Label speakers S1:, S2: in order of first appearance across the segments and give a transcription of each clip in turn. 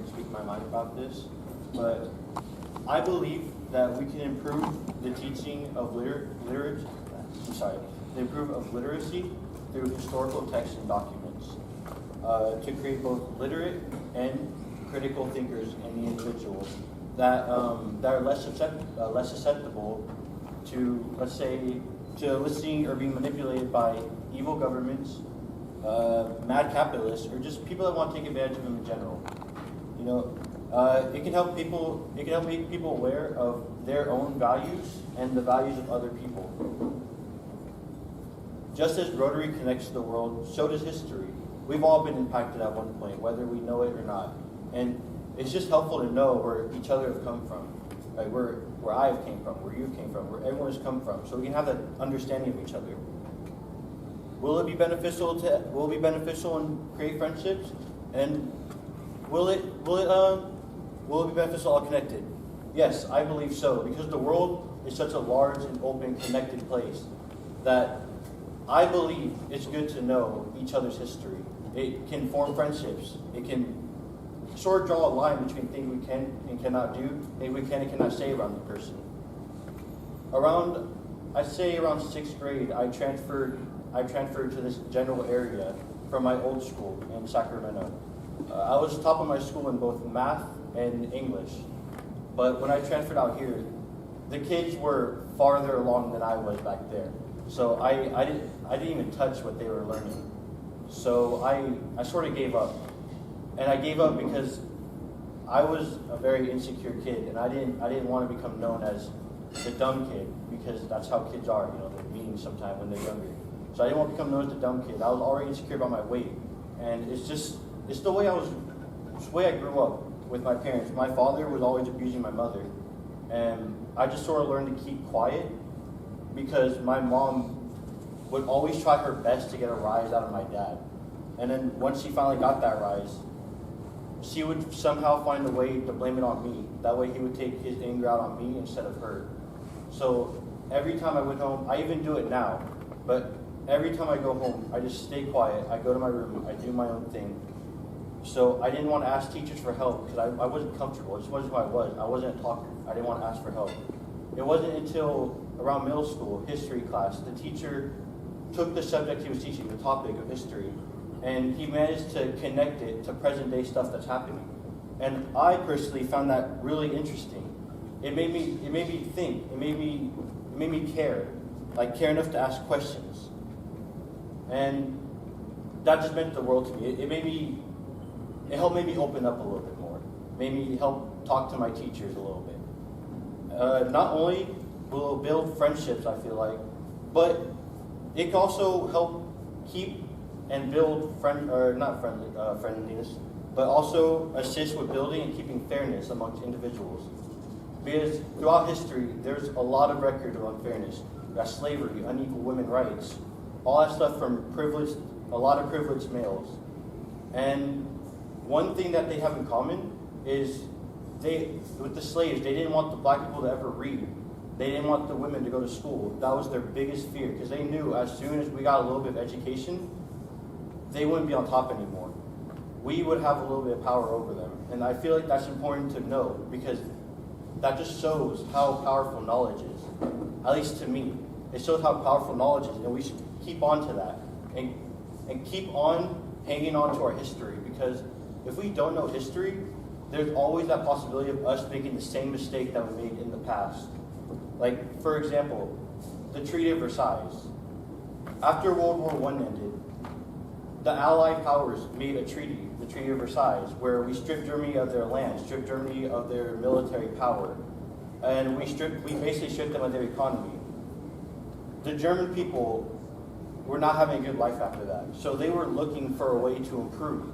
S1: and speak my mind about this, but I believe that we can improve the teaching of literacy through historical texts and documents to create both literate and critical thinkers in the individual that are less susceptible to, let's say, to listening or being manipulated by evil governments, mad capitalists, or just people that want to take advantage of them in general. You know, it can help people. It can help make people aware of their own values and the values of other people. Just as Rotary connects the world, so does history. We've all been impacted at one point, whether we know it or not. And it's just helpful to know where each other have come from, like where I have came from, where you came from, where everyone has come from, so we can have that understanding of each other. Will it be beneficial and create friendships? And will it be beneficial all connected? Yes, I believe so, because the world is such a large and open, connected place that I believe it's good to know each other's history. It can form friendships. It can sort of draw a line between things we can and cannot do, things we can and cannot say around the person. I'd say around 6th grade, I transferred to this general area from my old school in Sacramento. I was top of my school in both math and English, but when I transferred out here, the kids were farther along than I was back there. So I didn't even touch what they were learning. So I sort of gave up. And I gave up because I was a very insecure kid, and I didn't want to become known as the dumb kid, because that's how kids are, you know, they're mean sometimes when they're younger. So I didn't want to become known as the dumb kid. I was already insecure about my weight. And it's the way I grew up with my parents. My father was always abusing my mother, and I just sort of learned to keep quiet because my mom would always try her best to get a rise out of my dad. And then once she finally got that rise, she would somehow find a way to blame it on me. That way he would take his anger out on me instead of her. So every time I went home, I even do it now, but every time I go home, I just stay quiet. I go to my room, I do my own thing. So I didn't want to ask teachers for help because I wasn't comfortable. It just wasn't who I was. I wasn't a talker. I didn't want to ask for help. It wasn't until around middle school, history class, the teacher took the subject he was teaching, the topic of history, and he managed to connect it to present day stuff that's happening. And I personally found that really interesting. It made me think. It made me care, like care enough to ask questions. And that just meant the world to me. It helped make me open up a little bit more. Made me help talk to my teachers a little bit. Not only will it build friendships, I feel like, but it can also help keep and build friendliness, but also assist with building and keeping fairness amongst individuals. Because throughout history, there's a lot of record of unfairness. You got slavery, unequal women's rights, all that stuff from a lot of privileged males. And one thing that they have in common is with the slaves, they didn't want the black people to ever read. They didn't want the women to go to school. That was their biggest fear, because they knew as soon as we got a little bit of education, they wouldn't be on top anymore. We would have a little bit of power over them. And I feel like that's important to know, because that just shows how powerful knowledge is. At least to me. It shows how powerful knowledge is, and we should keep on to that. And keep on hanging on to our history, because if we don't know history, there's always that possibility of us making the same mistake that we made in the past. Like, for example, the Treaty of Versailles. After World War I ended, the Allied powers made a treaty, the Treaty of Versailles, where we stripped Germany of their land, stripped Germany of their military power, and we basically stripped them of their economy. The German people were not having a good life after that, so they were looking for a way to improve.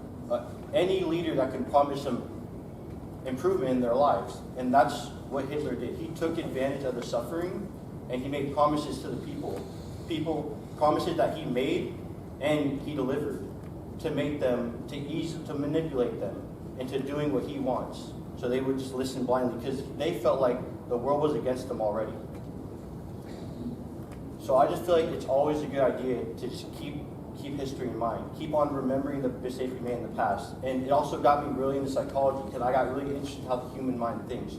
S1: Any leader that could promise them improvement in their lives, and that's what Hitler did. He took advantage of the suffering, and he made promises to the people. Promises that he made and he delivered to make them, to manipulate them into doing what he wants. So they would just listen blindly because they felt like the world was against them already. So I just feel like it's always a good idea to just keep keep history in mind. Keep on remembering the mistakes we made in the past. And it also got me really into psychology because I got really interested in how the human mind thinks.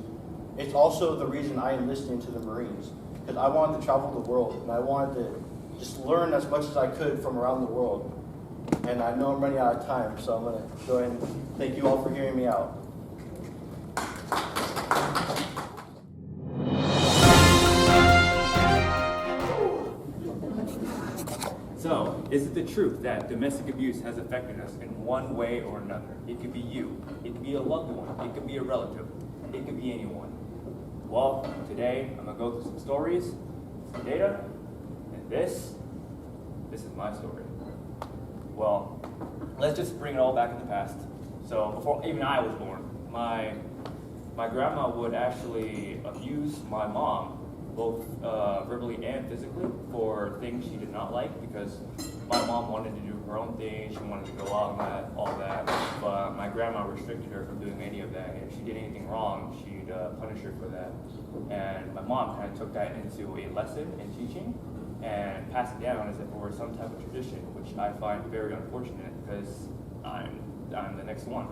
S1: It's also the reason I enlisted into the Marines because I wanted to travel the world and I wanted to just learn as much as I could from around the world. And I know I'm running out of time, so I'm going to go ahead and thank you all for hearing me out.
S2: So, is it the truth that domestic abuse has affected us in one way or another? It could be you, it could be a loved one, it could be a relative, it could be anyone. Well, today I'm going to go through some stories, some data, and this is my story. Well, let's just bring it all back in the past. So before even I was born, my grandma would actually abuse my mom, both verbally and physically, for things she did not like because my mom wanted to do her own thing, she wanted to go out and all that, but my grandma restricted her from doing any of that, and if she did anything wrong, she'd punish her for that. And my mom kind of took that into a lesson in teaching and passed it down as if it were some type of tradition, which I find very unfortunate because I'm the next one.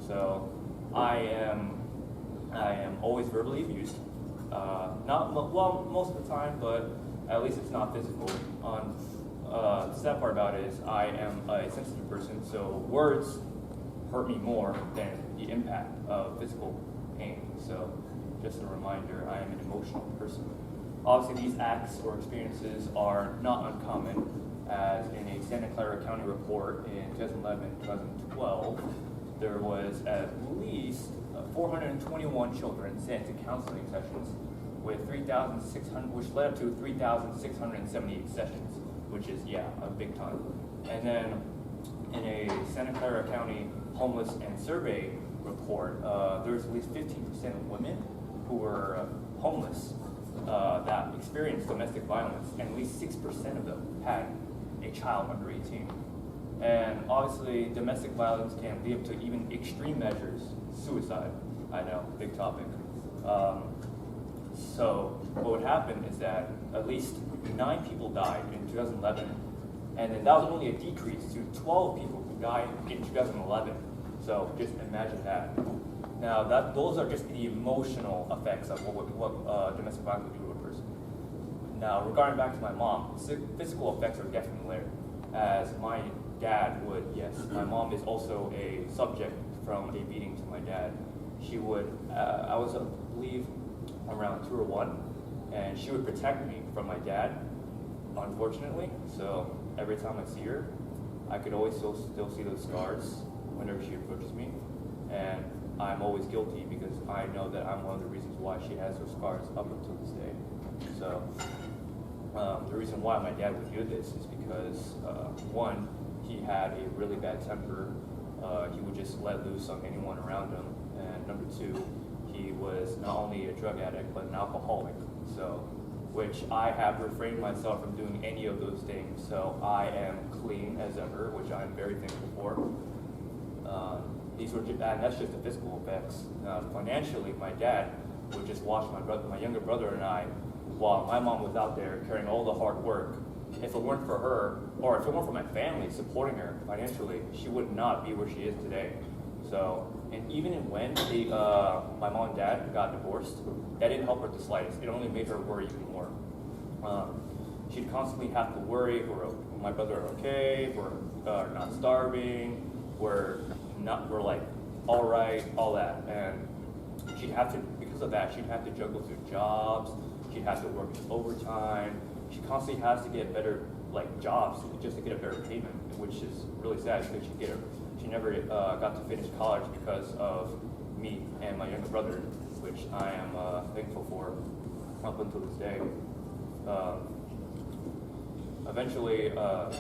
S2: So I am always verbally abused. Most of the time, but at least it's not physical. The sad part about it is I am a sensitive person, so words hurt me more than the impact of physical pain. So just a reminder, I am an emotional person. Obviously, these acts or experiences are not uncommon, as in a Santa Clara County report in 2011-2012, there was at least 421 children sent to counseling sessions with 3,600, which led up to 3,678 sessions, which is, a big ton. And then in a Santa Clara County homeless and survey report, there's at least 15% of women who were homeless that experienced domestic violence, and at least 6% of them had a child under 18. And obviously, domestic violence can lead up to even extreme measures, suicide. I know, big topic. So what would happen is that at least 9 people died in 2011, and then that was only a decrease to 12 people who died in 2011. So just imagine that. Now, those are just the emotional effects of what domestic violence would do to a person. Now, regarding back to my mom, physical effects are definitely there. As my dad would, yes, my mom is also a subject from a beating to my dad. She would, I was, I believe, around 2 or 1, and she would protect me from my dad, unfortunately. So every time I see her, I could always still see those scars whenever she approaches me. And I'm always guilty because I know that I'm one of the reasons why she has those scars up until this day. So the reason why my dad would do this is because, one, he had a really bad temper. He would just let loose on anyone around him. And number 2, he was not only a drug addict, but an alcoholic. So, which I have refrained myself from doing any of those things. So I am clean as ever, which I'm very thankful for. And that's just the physical effects. Financially, my dad would just watch my younger brother and I, while my mom was out there carrying all the hard work. If it weren't for her, or if it weren't for my family supporting her financially, she would not be where she is today. So, and even when my mom and dad got divorced, that didn't help her the slightest. It only made her worry even more. She'd constantly have to worry if my brother are okay, if we're not starving, we're like all right, all that. And she'd have to, because of that, she'd have to juggle through jobs. She'd have to work overtime. She constantly has to get better jobs just to get a better payment, which is really sad because she never got to finish college because of me and my younger brother, which I am thankful for up until this day. Eventually,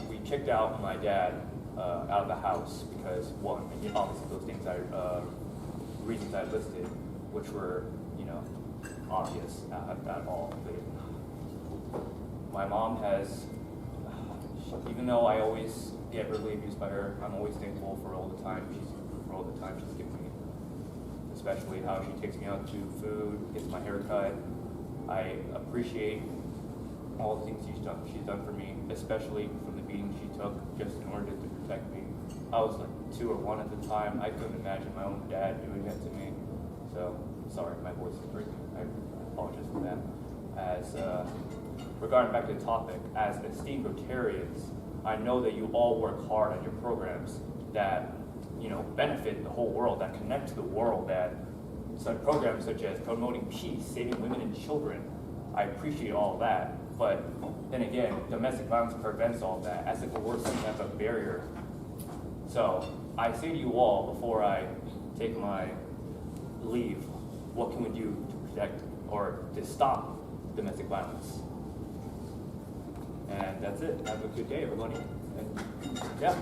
S2: we kicked out my dad out of the house because, one, obviously those things reasons I listed, which were, obvious at all. My mom has, even though I always get verbally abused by her, I'm always thankful for all the time she's given me. Especially how she takes me out to food, gets my hair cut. I appreciate all the things she's done for me, especially from the beating she took just in order to protect me. I was like 2 or 1 at the time. I couldn't imagine my own dad doing that to me. So, sorry, my voice is breaking. I apologize for that. As regarding back to the topic, as esteemed Rotarians, I know that you all work hard on your programs that benefit the whole world, that connect to the world, that such programs such as promoting peace, saving women and children. I appreciate all of that, but then again, domestic violence prevents all of that, as if it were some type of barrier. So I say to you all, before I take my leave, what can we do to protect or to stop domestic violence? And that's it. Have a good day, everybody. And yeah.